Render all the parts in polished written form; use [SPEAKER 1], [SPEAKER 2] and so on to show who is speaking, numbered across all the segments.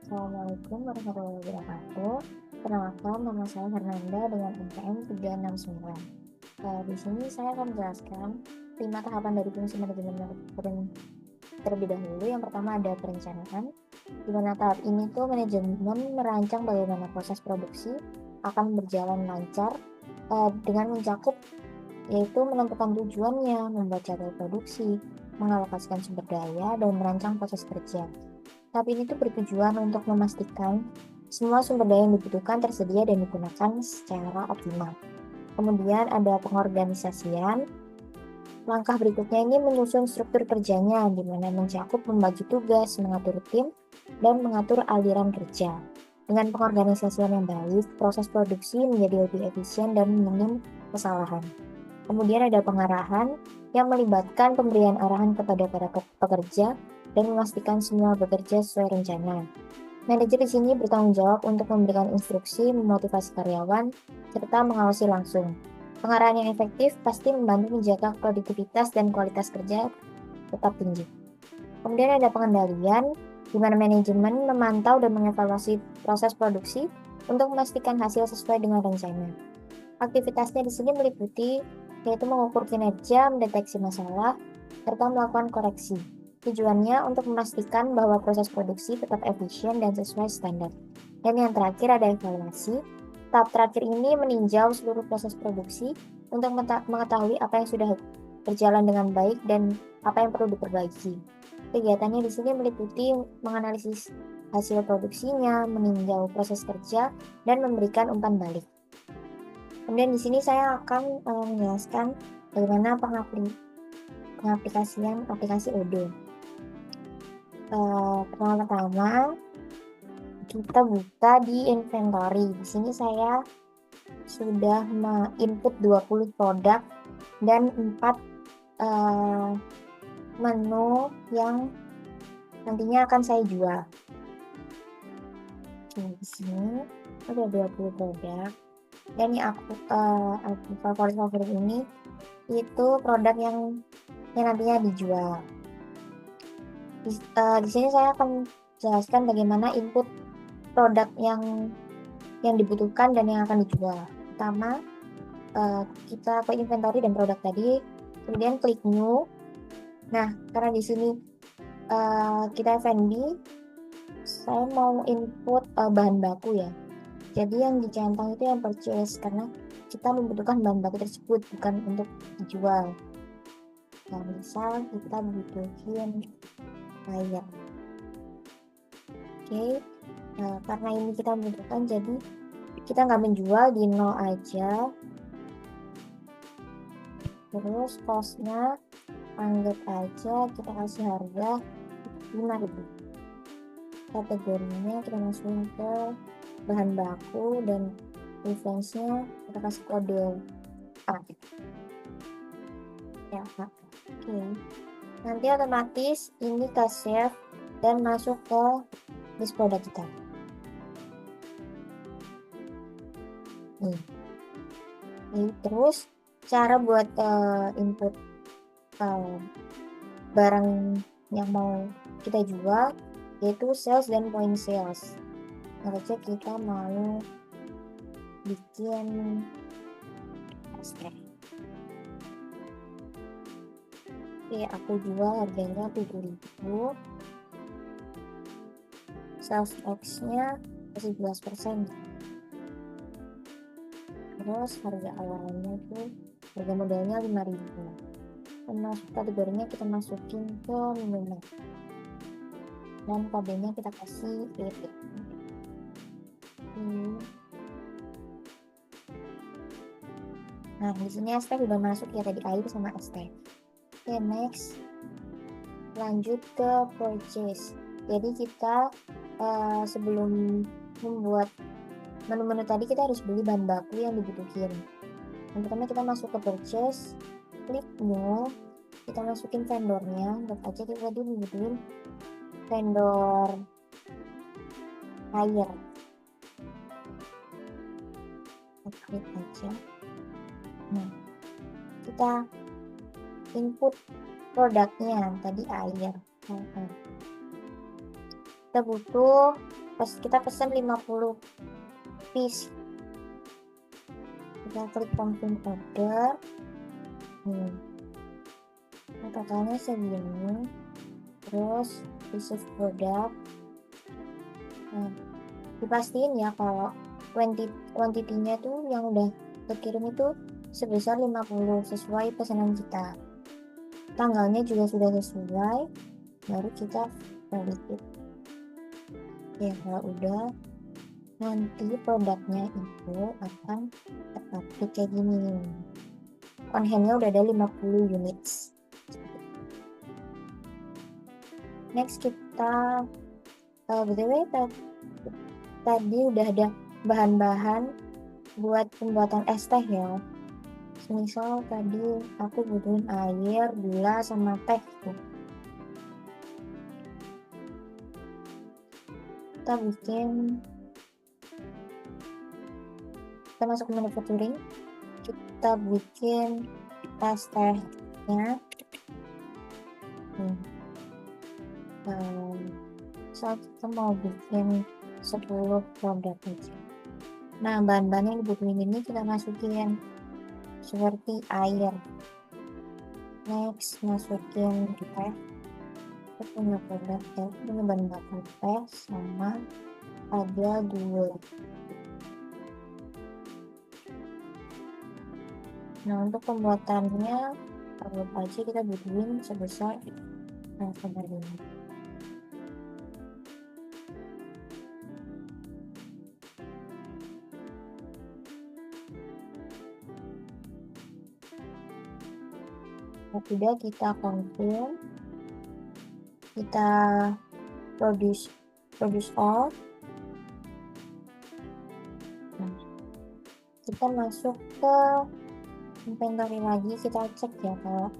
[SPEAKER 1] Assalamualaikum warahmatullahi wabarakatuh. Perkenalkan, nama saya Fernanda dengan NPM 369. Di sini saya akan menjelaskan 5 tahapan dari fungsi manajemen marketing terlebih dahulu. Yang pertama ada perencanaan, di mana tahap ini tuh manajemen merancang bagaimana proses produksi akan berjalan lancar dengan mencakup yaitu menentukan tujuannya, membuat jadwal produksi, mengalokasikan sumber daya, dan merancang proses kerja. Tahap ini tuh bertujuan untuk memastikan semua sumber daya yang dibutuhkan tersedia dan digunakan secara optimal. Kemudian ada pengorganisasian. Langkah berikutnya ini menyusun struktur kerjanya, di mana mencakup membagi tugas, mengatur tim, dan mengatur aliran kerja. Dengan pengorganisasian yang baik, proses produksi menjadi lebih efisien dan minim kesalahan. Kemudian ada pengarahan yang melibatkan pemberian arahan kepada para pekerja dan memastikan semua bekerja sesuai rencana. Manajer di sini bertanggung jawab untuk memberikan instruksi, memotivasi karyawan, serta mengawasi langsung. Pengarahan yang efektif pasti membantu menjaga produktivitas dan kualitas kerja tetap tinggi. Kemudian ada pengendalian, di mana manajemen memantau dan mengevaluasi proses produksi untuk memastikan hasil sesuai dengan rencana. Aktivitasnya di sini meliputi yaitu mengukur kinerja, mendeteksi masalah, serta melakukan koreksi. Tujuannya untuk memastikan bahwa proses produksi tetap efisien dan sesuai standar. Dan yang terakhir ada evaluasi. Tahap terakhir ini meninjau seluruh proses produksi untuk mengetahui apa yang sudah berjalan dengan baik dan apa yang perlu diperbaiki. Kegiatannya di sini meliputi menganalisis hasil produksinya, meninjau proses kerja, dan memberikan umpan balik. Kemudian di sini saya akan menjelaskan bagaimana pengaplikasian aplikasi Odoo. Pertama-tama kita buka di inventory. Di sini saya sudah input 20 produk dan 4 menu yang nantinya akan saya jual. Oke, di sini ada 20 produk. Dan yang aku favorit ini itu produk yang nantinya dijual. Di sini saya akan jelaskan bagaimana input produk yang dibutuhkan dan yang akan dijual. Pertama, kita ke inventory dan produk tadi, kemudian klik new. Nah, karena di sini kita F&B, saya mau input bahan baku ya. Jadi yang dicentang itu yang purchase, karena kita membutuhkan bahan baku tersebut, bukan untuk dijual. Nah, misal kita butuhin air. Oke, nah karena ini kita membutuhkan, jadi kita nggak menjual, di nol aja. Terus costnya anggap aja kita kasih harga 5.000. Kategorinya kita masukin ke bahan baku dan reference-nya kita kasih kode A ya Kak. Oke, nanti otomatis ini ke save dan masuk ke list produk kita. Terus cara buat input barang yang mau kita jual yaitu sales dan point sales. Nah, aja kita mau bikin ST. Oke, aku jual harganya 7.000. Sales X-nya 17%. Terus harga awalnya tuh harga modalnya 5.000. Masuk kategorinya kita masukin ke minuman. Dan kodenya kita kasih PP. Nah, di sini ST sudah masuk ya, tadi air sama ST. Oke, next lanjut ke purchase. Jadi kita sebelum membuat menu-menu tadi kita harus beli bahan baku yang dibutuhin. Yang pertama kita masuk ke purchase, klik new, kita masukin vendornya. Anggap aja kita tadi membutuhin vendor air. Klik aja. Nah, kita input produknya tadi air. Kita butuh kita pesan 50 piece. Kita klik confirm order. Totalnya segini. Terus receive product. Nah, dipastiin ya kalau quantity-nya tuh yang udah terkirim itu sebesar 50 sesuai pesanan kita. Tanggalnya juga sudah sesuai, baru kita validate. Ya, kalau udah, nanti produknya itu akan terupdate kayak gini. On hand-nya udah ada 50 units. Next kita btw tadi udah ada bahan-bahan buat pembuatan es teh ya. Misal tadi aku butuhin air, gula, sama teh tuh. Kita masuk ke manufacturing, kita bikin es tehnya. Saat kita mau bikin 10 produk aja. Nah, bahan-bahan yang dibutuhin ini kita masukin seperti air. Next, masukin teh. Kita punya produk teh, punya bahan baku teh, sama ada gula. Nah, untuk pembuatannya anggap aja kita butuhin sebesar seperti ini. Sudah kita confirm, kita produce all. Nah, kita masuk ke inventory lagi, kita cek ya kalau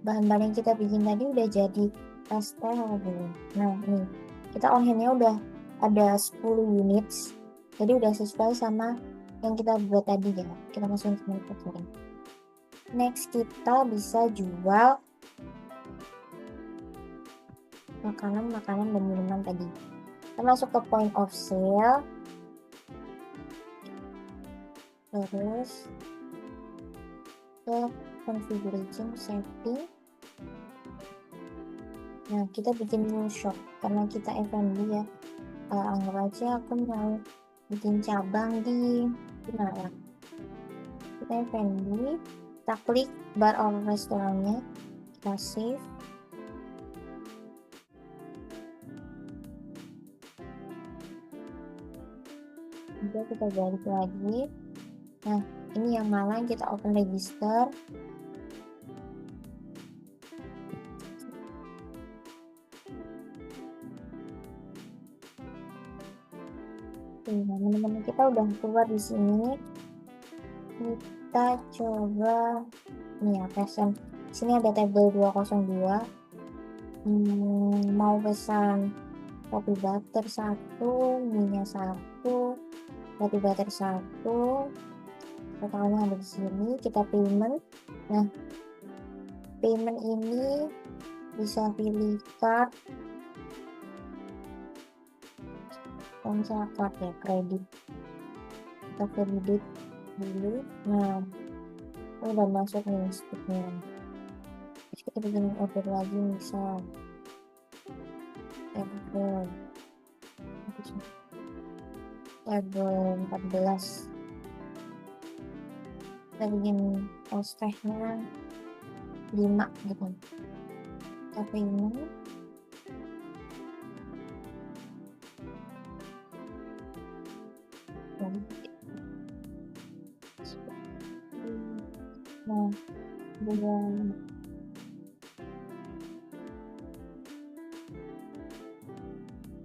[SPEAKER 1] bahan-bahan yang kita bikin tadi udah jadi es teh atau belum. Nah, ini kita on hand-nya udah ada 10 units, jadi udah sesuai sama yang kita buat tadi ya. Kita masukin ke manufacturing. Next, kita bisa jual makanan dan minuman tadi. Kita masuk ke point of sale, terus ke configuration setting. Nah, kita bikin new shop karena kita F&B ya. Anggap aja aku mau bikin cabang di mana. Kita F&B, kita klik bar or restorannya, kita save. Juga kita balik lagi. Nah, ini yang malang, kita open register. Nah, teman-teman kita udah keluar di sini. Kita coba nih ya, pesan. Sini ada table 202. Mau pesan kopi butter 1, minyak 1, roti butter 1. Totalnya ada di sini. Kita payment. Nah, payment ini bisa pilih card, card ya, kredit. Kita kredit dulu. Nah, udah masuk nih stepnya. Terus kita bikin order lagi, misal table 14. Kita bikin es tehnya 5 gitu. Kita ini nah,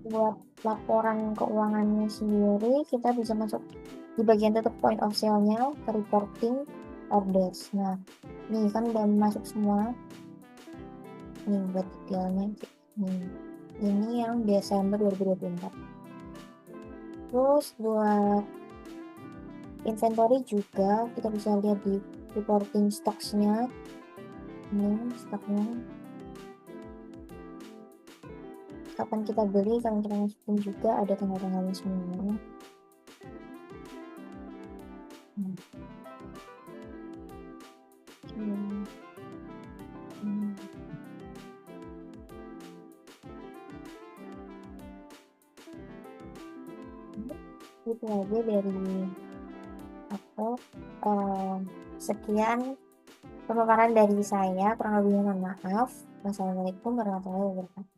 [SPEAKER 1] buat laporan keuangannya sendiri, kita bisa masuk di bagian tutup point of sale-nya ke reporting orders. Nah, nih kan udah masuk semua nih buat detailnya. Ini yang Desember 2024. Terus buat inventory juga kita bisa lihat di reporting stocks-nya. Ini stoknya kapan kita beli, kapan kita masukin juga ada tanggal-tanggalnya semuanya. Nah, oke. Mmm, itu aja dari aku, eee, sekian pemaparan dari saya, kurang lebihnya mohon maaf. Wassalamualaikum warahmatullahi wabarakatuh.